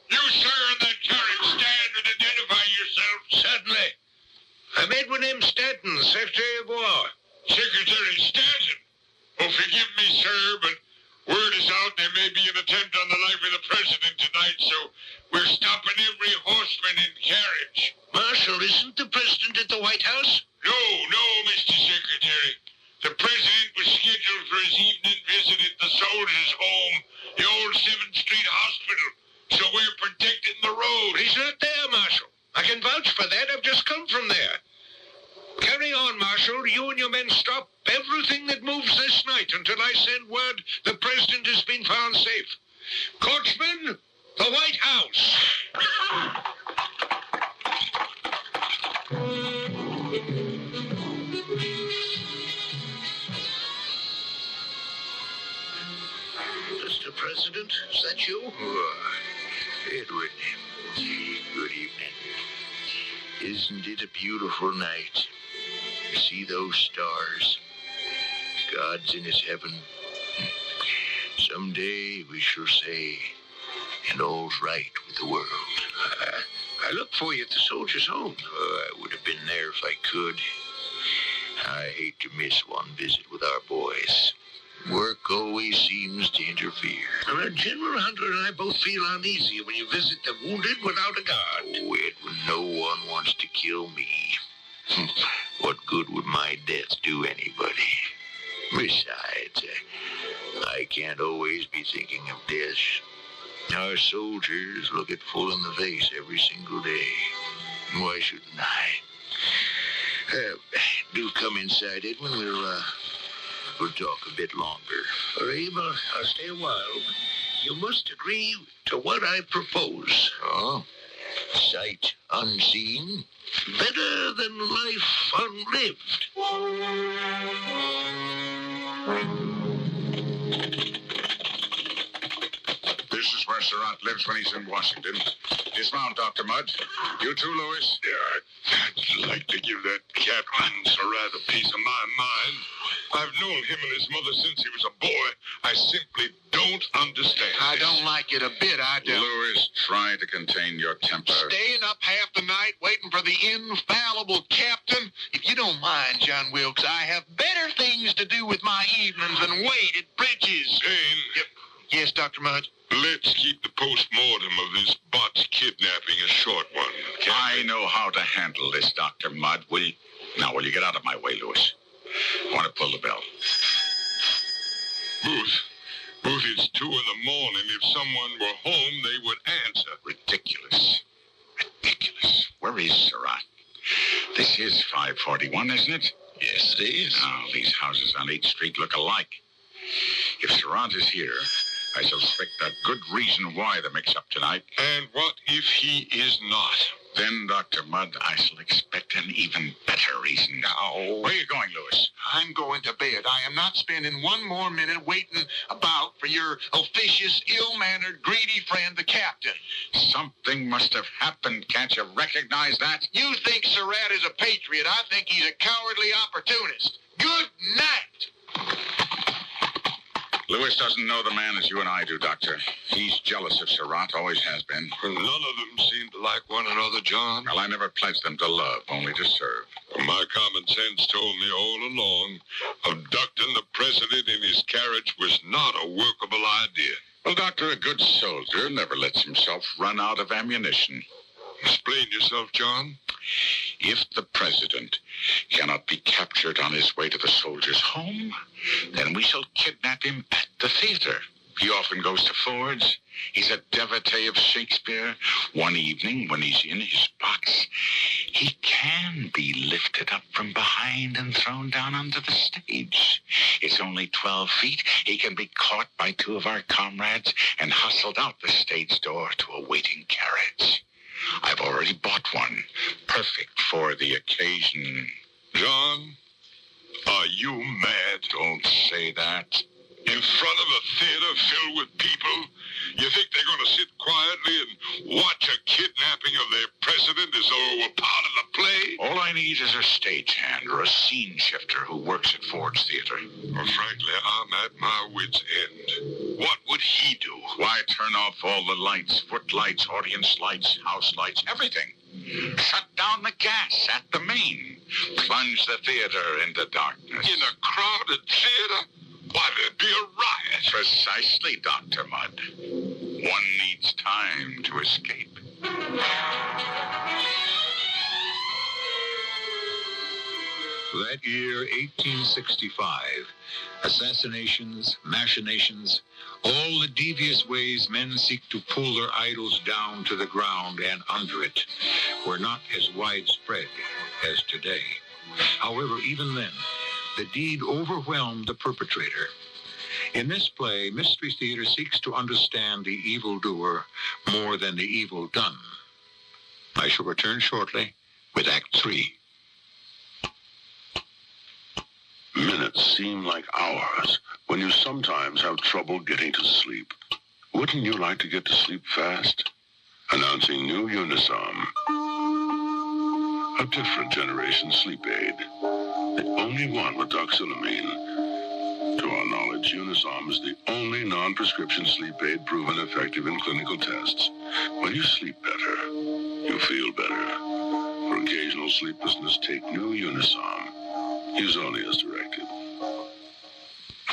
You, sir, in that carriage, stand and identify yourself. Certainly. I'm Edwin M. Stanton, Secretary of War. Secretary Stanton. Oh, forgive me, sir, but word is out there may be an attempt on the life of the president tonight, so we're stopping every horseman in carriage. Marshal, isn't the president at the White House? No, Mr. Secretary. The president was scheduled for his evening visit at the soldiers' home, the old 7th Street Hospital, so we're protecting the road. He's not there, Marshal. I can vouch for that. I've just come from there. Carry on, Marshal. You and your men stop everything that moves this night until I send word the president has been found safe. Coachman, the White House. Mr. President, is that you? Edward, good evening. Isn't it a beautiful night? You see those stars? God's in his heaven. Someday we shall say, and all's right with the world. I look for you at the soldiers' home. I would have been there if I could. I hate to miss one visit with our boys. Work always seems to interfere. General Hunter and I both feel uneasy when you visit the wounded without a guard. Oh, Edwin, no one wants to kill me. What good would my death do anybody? Besides, I can't always be thinking of death. Our soldiers look it full in the face every single day. Why shouldn't I? Do come inside, Edwin. We'll talk a bit longer. Abe, I'll stay a while. You must agree to what I propose. Oh? Sight unseen, better than life unlived. This is where Surratt lives when he's in Washington. Dismount, Dr. Mudd. You too, Lewis? Yeah, I'd like to give that Captain Surratt a piece of my mind. I've known him and his mother since he was a boy. I simply don't understand. I don't like it a bit, I do. Lewis, try to contain your temper. Staying up half the night waiting for the infallible captain? If you don't mind, John Wilkes, I have better things to do with my evenings than wait at bridges. Dane. Yes, Dr. Mudd? Let's keep the post-mortem of this botched kidnapping a short one. I know how to handle this, Dr. Mudd. Will you get out of my way, Lewis? I want to pull the bell. Booth, it's 2 in the morning. If someone were home, they would answer. Ridiculous. Where is Surratt? This is 541, isn't it? Yes, it is. Now, these houses on 8th Street look alike. If Surratt is here, I suspect a good reason why the mix-up tonight. And what if he is not? Then, Dr. Mudd, I shall expect an even better reason. Now, where are you going, Lewis? I'm going to bed. I am not spending one more minute waiting about for your officious, ill-mannered, greedy friend, the captain. Something must have happened. Can't you recognize that? You think Surratt is a patriot. I think he's a cowardly opportunist. Good night. Lewis doesn't know the man as you and I do, Doctor. He's jealous of Surratt, always has been. None of them seem to like one another, John. Well, I never pledged them to love, only to serve. My common sense told me all along abducting the president in his carriage was not a workable idea. Well, Doctor, a good soldier never lets himself run out of ammunition. Explain yourself, John. If the president cannot be captured on his way to the soldiers' home, then we shall kidnap him at the theater. He often goes to Ford's. He's a devotee of Shakespeare. One evening, when he's in his box, he can be lifted up from behind and thrown down onto the stage. It's only 12 feet. He can be caught by 2 of our comrades and hustled out the stage door to a waiting carriage. I've already bought one, perfect for the occasion. John, are you mad? Don't say that. In front of a theater filled with people, you think they're going to sit quietly and watch a kidnapping of their president as though it were part of the play? All I need is a stagehand or a scene shifter who works at Ford's Theater. Well, frankly, I'm at my wit's end. What would he do? Why, turn off all the lights, footlights, audience lights, house lights, everything. Shut down the gas at the main. Plunge the theater into darkness. In a crowded theater? Why, there'd be a riot. Precisely, Dr. Mudd. One needs time to escape. That year, 1865, assassinations, machinations, all the devious ways men seek to pull their idols down to the ground and under it were not as widespread as today. However, even then, the deed overwhelmed the perpetrator. In this play, Mystery Theater seeks to understand the evildoer more than the evil done. I shall return shortly with Act 3. Minutes seem like hours when you sometimes have trouble getting to sleep. Wouldn't you like to get to sleep fast? Announcing new Unisom, a different generation sleep aid. The only one with doxylamine. To our knowledge, Unisom is the only non-prescription sleep aid proven effective in clinical tests. When you sleep better, you feel better. For occasional sleeplessness, take new Unisom. Use only as directed.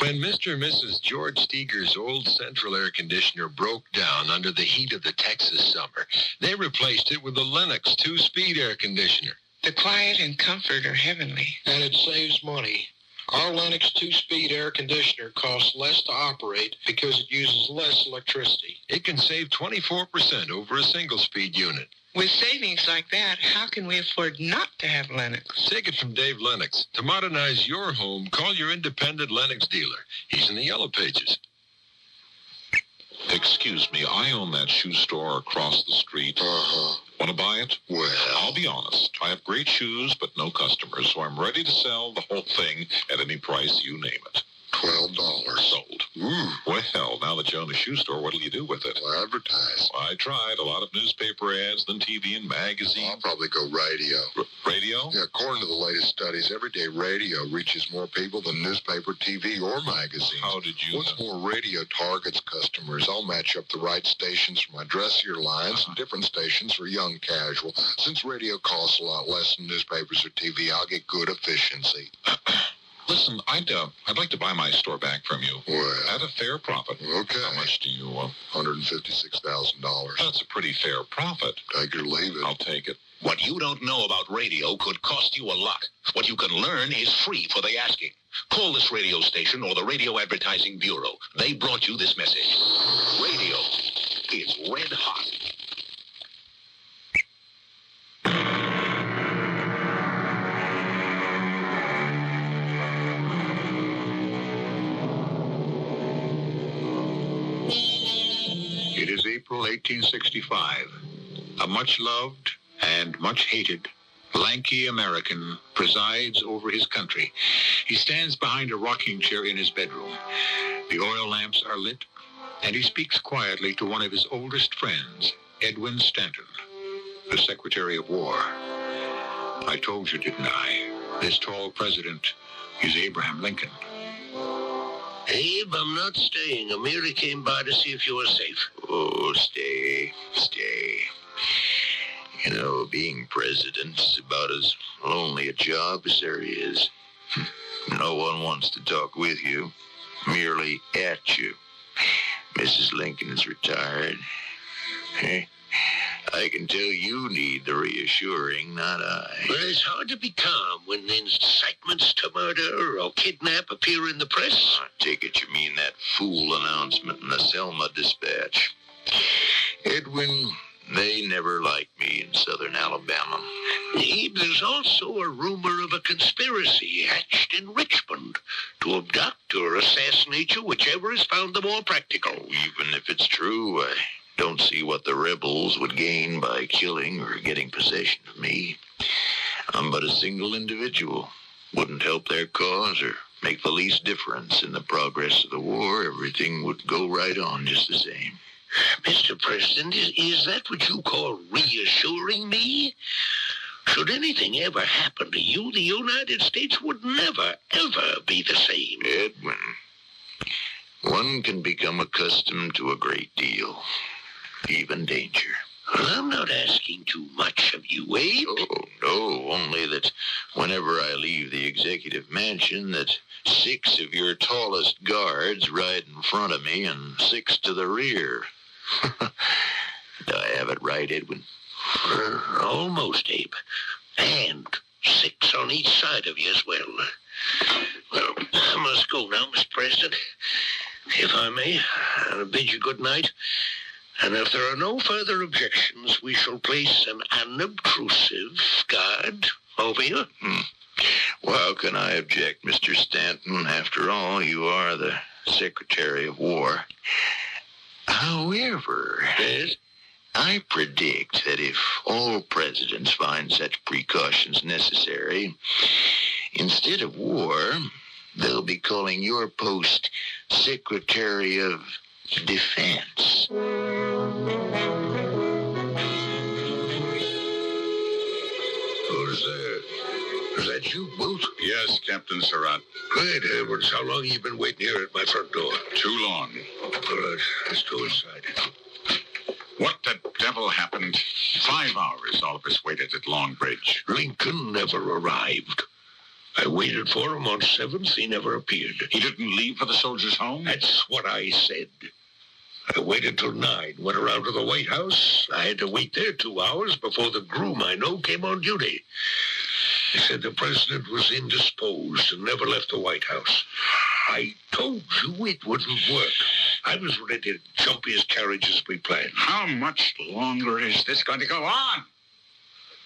When Mr. and Mrs. George Steger's old central air conditioner broke down under the heat of the Texas summer, they replaced it with the Lennox 2-speed air conditioner. The quiet and comfort are heavenly. And it saves money. Our Lennox 2-speed air conditioner costs less to operate because it uses less electricity. It can save 24% over a single-speed unit. With savings like that, how can we afford not to have Lennox? Take it from Dave Lennox. To modernize your home, call your independent Lennox dealer. He's in the Yellow Pages. Excuse me, I own that shoe store across the street. Want to buy it? Well, I'll be honest. I have great shoes, but no customers, so I'm ready to sell the whole thing at any price you name it. $12. Sold. Well, now that you own a shoe store, what'll you do with it? Well, advertise. I tried. A lot of newspaper ads, then TV and magazines. I'll probably go radio. Radio? Yeah, according to the latest studies, everyday radio reaches more people than newspaper, TV, or magazines. How did you Once more radio targets customers, I'll match up the right stations for my dressier lines and different stations for young casual. Since radio costs a lot less than newspapers or TV, I'll get good efficiency. Listen, I'd like to buy my store back from you. Well, at a fair profit. Okay. How much do you want? $156,000. That's a pretty fair profit. Take it or leave it. I'll take it. What you don't know about radio could cost you a lot. What you can learn is free for the asking. Call this radio station or the Radio Advertising Bureau. They brought you this message. Radio is red hot. It is April 1865. A much-loved and much-hated lanky American presides over his country. He stands behind a rocking chair in his bedroom. The oil lamps are lit, and he speaks quietly to one of his oldest friends, Edwin Stanton, the Secretary of War. I told you, didn't I? This tall president is Abraham Lincoln. Abe, I'm not staying. I merely came by to see if you were safe. Oh, stay. You know, being president is about as lonely a job as there is. No one wants to talk with you, merely at you. Mrs. Lincoln is retired. I can tell you need the reassuring, not I. But it's hard to be calm when incitements to murder or kidnap appear in the press. I take it you mean that fool announcement in the Selma Dispatch. Edwin, they never liked me in southern Alabama. Abe, there's also a rumor of a conspiracy hatched in Richmond to abduct or assassinate you, whichever is found the more practical. Even if it's true, I don't see what the rebels would gain by killing or getting possession of me. I'm but a single individual. Wouldn't help their cause or make the least difference in the progress of the war. Everything would go right on just the same. Mr. President, is that what you call reassuring me? Should anything ever happen to you, the United States would never, ever be the same. Edwin, one can become accustomed to a great deal. Even danger. I'm not asking too much of you, Abe. Oh, no, only that whenever I leave the executive mansion, that 6 of your tallest guards ride in front of me and 6 to the rear. Do I have it right, Edwin? Almost, Abe. And 6 on each side of you as well. Well, I must go now, Mr. President. If I may, I'll bid you good night. And if there are no further objections, we shall place an unobtrusive guard over you. Well, how can I object, Mr. Stanton? After all, you are the Secretary of War. However, yes? I predict that if all presidents find such precautions necessary, instead of war, they'll be calling your post Secretary of Defense. Who's there? Is that you, Booth? Yes, Captain Surratt. Great heavens, how long have you been waiting here at my front door? Too long. All right, let's go inside. What the devil happened? 5 hours all of us waited at Long Bridge. Lincoln never arrived. I waited for him on 7th. He never appeared. He didn't leave for the soldiers' home? That's what I said. I waited till 9, went around to the White House. I had to wait there 2 hours before the groom I know came on duty. They said the president was indisposed and never left the White House. I told you it wouldn't work. I was ready to jump his carriage as we planned. How much longer is this going to go on?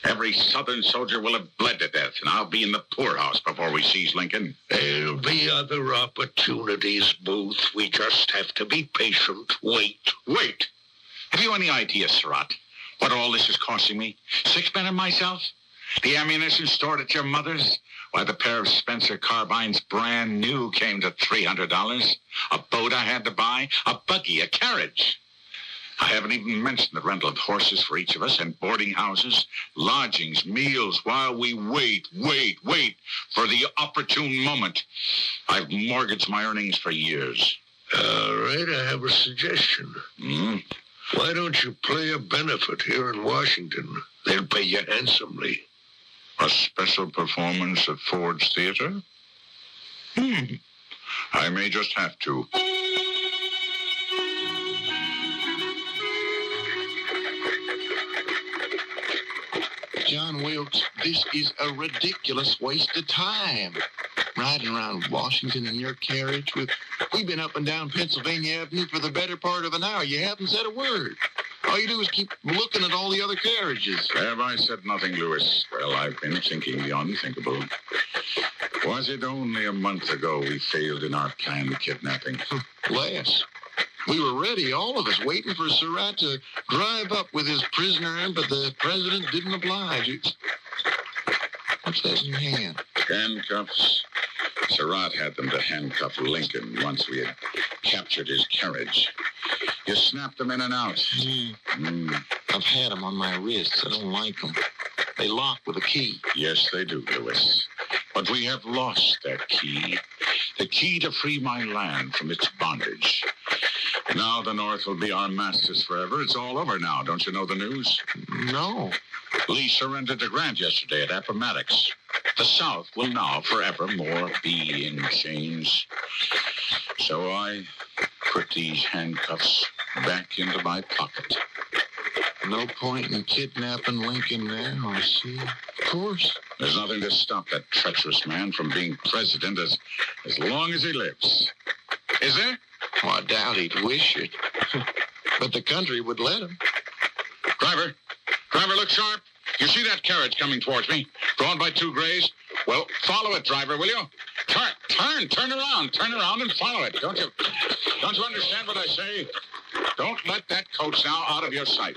Every Southern soldier will have bled to death, and I'll be in the poorhouse before we seize Lincoln. There'll be other opportunities, Booth. We just have to be patient. Wait. Wait. Have you any idea, Surratt, what all this is costing me? 6 men and myself? The ammunition stored at your mother's? Why, the pair of Spencer carbines, brand new, came to $300. A boat I had to buy, a buggy, a carriage. I haven't even mentioned the rental of horses for each of us and boarding houses, lodgings, meals, while we wait for the opportune moment. I've mortgaged my earnings for years. All right, I have a suggestion. Why don't you play a benefit here in Washington? They'll pay you handsomely. A special performance at Ford's Theater? I may just have to. John Wilkes, this is a ridiculous waste of time. Riding around Washington in your carriage we've been up and down Pennsylvania Avenue for the better part of an hour. You haven't said a word. All you do is keep looking at all the other carriages. Have I said nothing, Lewis? Well, I've been thinking the unthinkable. Was it only a month ago we failed in our planned kidnapping? Less. We were ready, all of us, waiting for Surratt to drive up with his prisoner, but the president didn't oblige. What's that in your hand? Handcuffs. Surratt had them to handcuff Lincoln once we had captured his carriage. You snapped them in and out. I've had them on my wrists. I don't like them. They lock with a key. Yes, they do, Lewis. But we have lost that key. The key to free my land from its bondage. Now the North will be our masters forever. It's all over now. Don't you know the news? No. Lee surrendered to Grant yesterday at Appomattox. The South will now forevermore be in chains. So I put these handcuffs back into my pocket. No point in kidnapping Lincoln now, I see. Of course. There's nothing to stop that treacherous man from being president as long as he lives. Is there? Well, I doubt he'd wish it. But the country would let him. Driver, look sharp. You see that carriage coming towards me, drawn by 2 grays? Well, follow it, driver, will you? Turn around and follow it. Don't you understand what I say? Don't let that coach now out of your sight.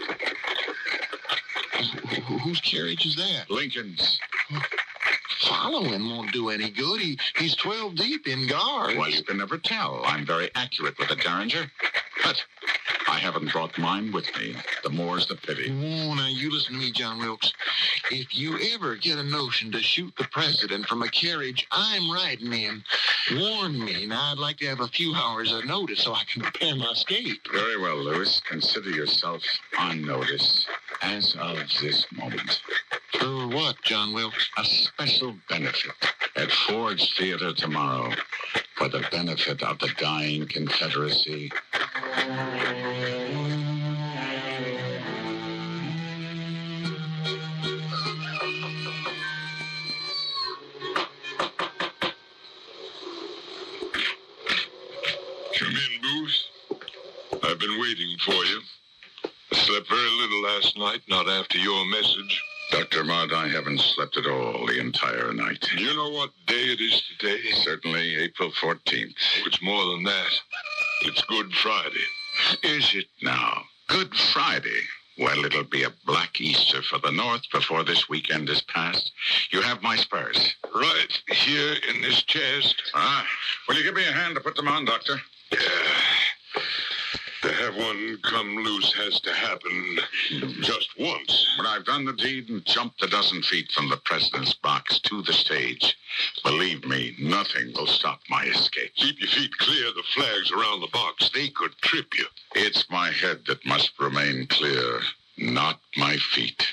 Whose carriage is that? Lincoln's. Following won't do any good. He's 12 deep in guards. Well, you can never tell. I'm very accurate with the Derringer. But I haven't brought mine with me. The more's the pity. Oh, now you listen to me, John Wilkes. If you ever get a notion to shoot the president from a carriage I'm riding in, warn me. Now, I'd like to have a few hours of notice so I can prepare my escape. Very well, Lewis. Consider yourself on notice as of this moment. For what, John Wilkes? A special benefit at Ford's Theater tomorrow for the benefit of the dying Confederacy. Come in, Booth. I've been waiting for you. I slept very little last night, not after your message. Dr. Mudd, I haven't slept at all the entire night. Do you know what day it is today? Certainly April 14th. Oh, it's more than that. It's Good Friday. Is it now? Good Friday. Well, it'll be a black Easter for the North before this weekend is past. You have my spurs. Right here in this chest. Will you give me a hand to put them on, Doctor? Yeah. To have one come loose has to happen just once. When I've done the deed and jumped a dozen feet from the president's box to the stage, believe me, nothing will stop my escape. Keep your feet clear of the flags around the box. They could trip you. It's my head that must remain clear, not my feet.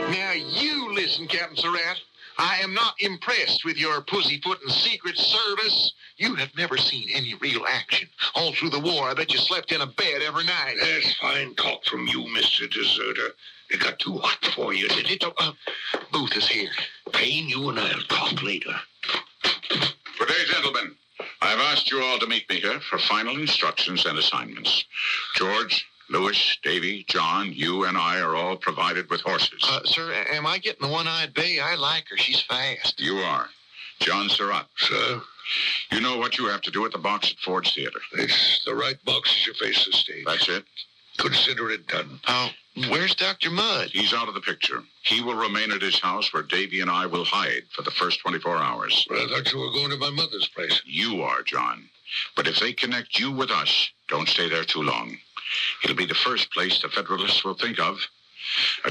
Now you listen, Captain Surratt. I am not impressed with your pussyfooting Secret Service. You have never seen any real action. All through the war, I bet you slept in a bed every night. That's fine talk from you, Mr. Deserter. It got too hot for you, did it? Booth is here. Payne, you and I'll talk later. Good day, gentlemen. I've asked you all to meet me here for final instructions and assignments. George, Louis, Davy, John, you and I are all provided with horses. Sir, am I getting the one-eyed bay? I like her. She's fast. You are. John Surratt. Sir? You know what you have to do at the box at Ford's Theater. It's the right box as you face the stage. That's it. Consider it done. Where's Dr. Mudd? He's out of the picture. He will remain at his house where Davy and I will hide for the first 24 hours. Well, I thought you were going to my mother's place. You are, John. But if they connect you with us, don't stay there too long. It'll be the first place the Federalists will think of.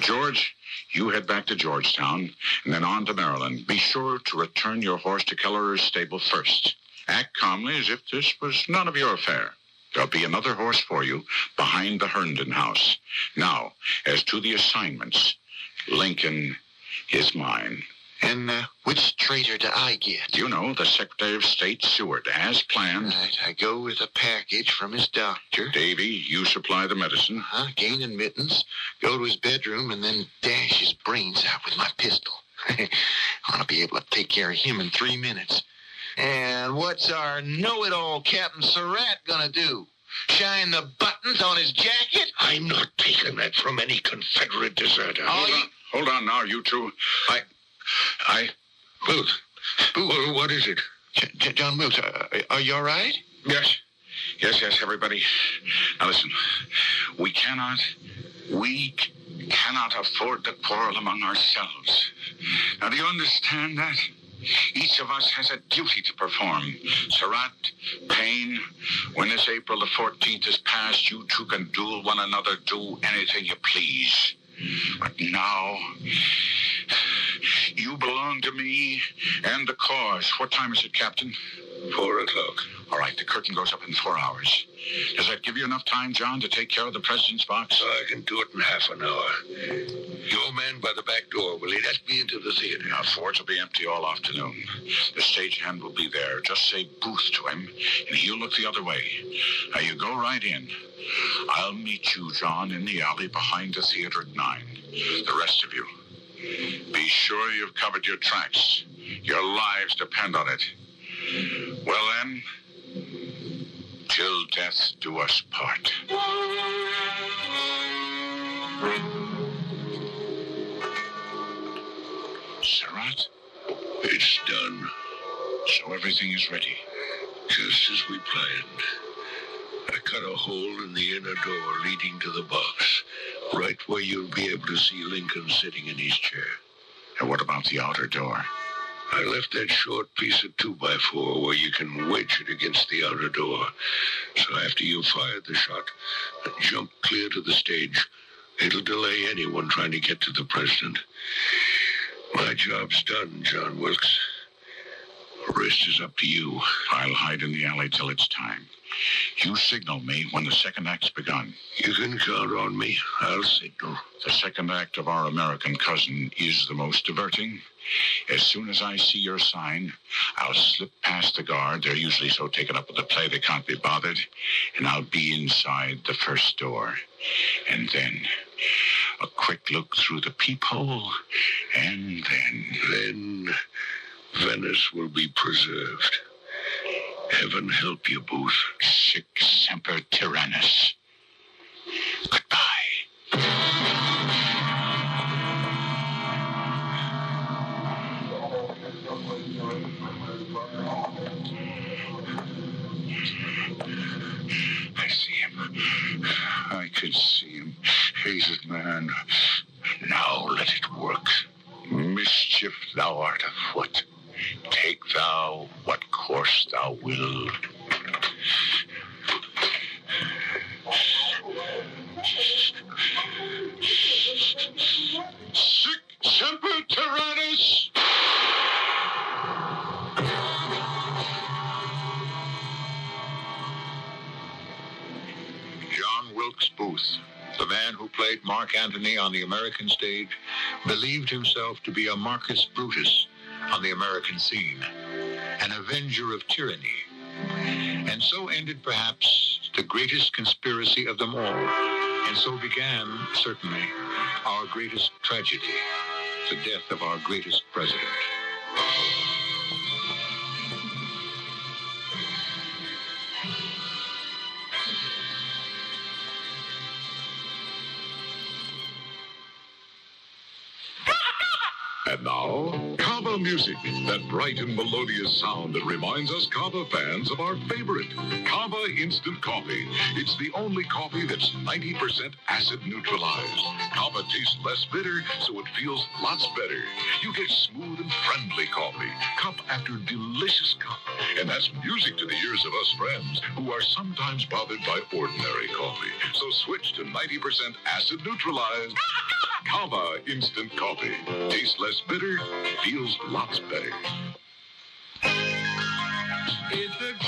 George, you head back to Georgetown and then on to Maryland. Be sure to return your horse to Kellerer's stable first. Act calmly as if this was none of your affair. There'll be another horse for you behind the Herndon house. Now, as to the assignments, Lincoln is mine. And which traitor do I get? You know, the Secretary of State, Seward, as planned. Right, I go with a package from his doctor. Davy, you supply the medicine. Gain admittance, go to his bedroom, and then dash his brains out with my pistol. I want to be able to take care of him in 3 minutes. And what's our know-it-all Captain Surratt gonna do? Shine the buttons on his jacket? I'm not taking that from any Confederate deserter. Hold on now, you two. Booth. Well, what is it? John Wilkes, are you all right? Yes, everybody. Now listen, we cannot afford to quarrel among ourselves. Now, do you understand that? Each of us has a duty to perform. Surratt, Payne, when this April the 14th is past, you two can duel one another, do anything you please. But now, you belong to me and the cause. What time is it, Captain? 4 o'clock. All right, the curtain goes up in 4 hours. Does that give you enough time, John, to take care of the president's box? I can do it in half an hour. Your man by the back door, will he let me into the theater? Now, Ford's will be empty all afternoon. The stagehand will be there. Just say Booth to him, and he'll look the other way. Now, you go right in. I'll meet you, John, in the alley behind the theater at 9. The rest of you, be sure you've covered your tracks. Your lives depend on it. Well, then, till death do us part. Surratt? It's done. So everything is ready. Just as we planned. I cut a hole in the inner door leading to the box, right where you'll be able to see Lincoln sitting in his chair. And what about the outer door? I left that short piece of 2x4 where you can wedge it against the outer door. So after you've fired the shot, jump clear to the stage. It'll delay anyone trying to get to the president. My job's done, John Wilkes. The rest is up to you. I'll hide in the alley till it's time. You signal me when the second act's begun. You can count on me. I'll signal. The second act of Our American Cousin is the most diverting. As soon as I see your sign, I'll slip past the guard. They're usually so taken up with the play they can't be bothered. And I'll be inside the first door. And then a quick look through the peephole. And then Venice will be preserved. Heaven help you, Booth. Sic semper tyrannis. Goodbye. I see him. I could see him. Hated man. Now let it work. Mischief thou art afoot. Take thou what course thou wilt. Sic semper tyrannis! John Wilkes Booth, the man who played Mark Antony on the American stage, believed himself to be a Marcus Brutus on the American scene, an avenger of tyranny. And so ended perhaps the greatest conspiracy of them all. And so began, certainly, our greatest tragedy, the death of our greatest president. And now, Kava Music, that bright and melodious sound that reminds us Kava fans of our favorite, Kava Instant Coffee. It's the only coffee that's 90% acid neutralized. Kava tastes less bitter, so it feels lots better. You get smooth and friendly coffee, cup after delicious cup. And that's music to the ears of us friends who are sometimes bothered by ordinary coffee. So switch to 90% acid neutralized Kava Instant Coffee. Tastes less bitter, feels lots better. It's a good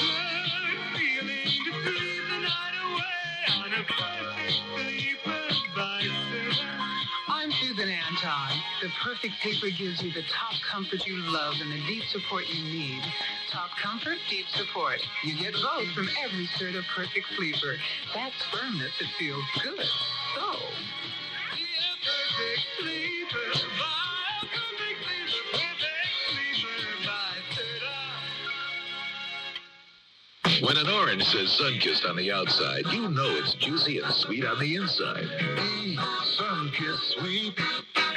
feeling to sleep the night away on a perfect sleeper by Sarah. I'm Susan Anton. The perfect sleeper gives you the top comfort you love and the deep support you need. Top comfort, deep support. You get both from every Serta Perfect Sleeper. That's firmness that feels good. So, Perfect sleeper by perfect sleeper by Serta. When an orange says Sunkissed on the outside, you know it's juicy and sweet on the inside. Sunkissed sweet,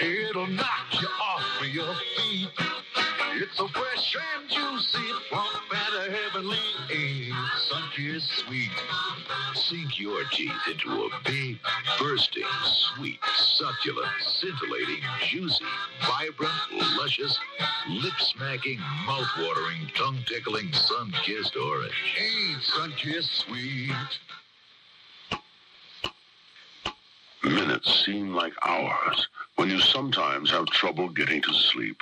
it'll knock you off of your feet. It's so fresh and juicy, plump and heavenly. Sunkissed sweet. Sink your teeth into a big, bursting, sweet, succulent, scintillating, juicy, vibrant, luscious, lip-smacking, mouth-watering, tongue-tickling, sun-kissed orange. Sunkissed sweet. Minutes seem like hours when you sometimes have trouble getting to sleep.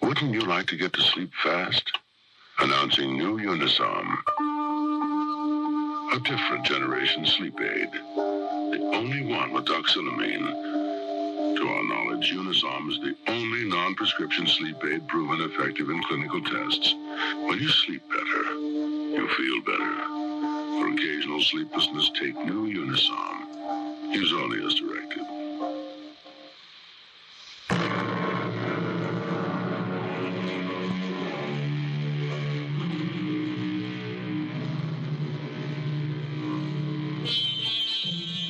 Wouldn't you like to get to sleep fast? Announcing new Unisom. A different generation sleep aid. The only one with doxylamine. To our knowledge, Unisom is the only non-prescription sleep aid proven effective in clinical tests. When you sleep better, you feel better. For occasional sleeplessness, take new Unisom. Use only as directed.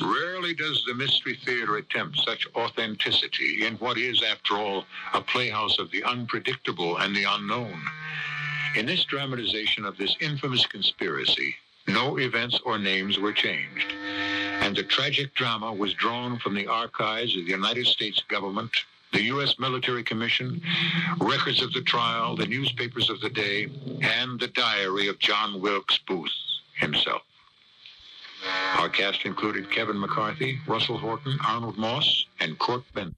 Rarely does the Mystery Theater attempt such authenticity in what is, after all, a playhouse of the unpredictable and the unknown. In this dramatization of this infamous conspiracy, no events or names were changed, and the tragic drama was drawn from the archives of the United States government, the U.S. Military Commission, records of the trial, the newspapers of the day, and the diary of John Wilkes Booth himself. Our cast included Kevin McCarthy, Russell Horton, Arnold Moss, and Court Bent.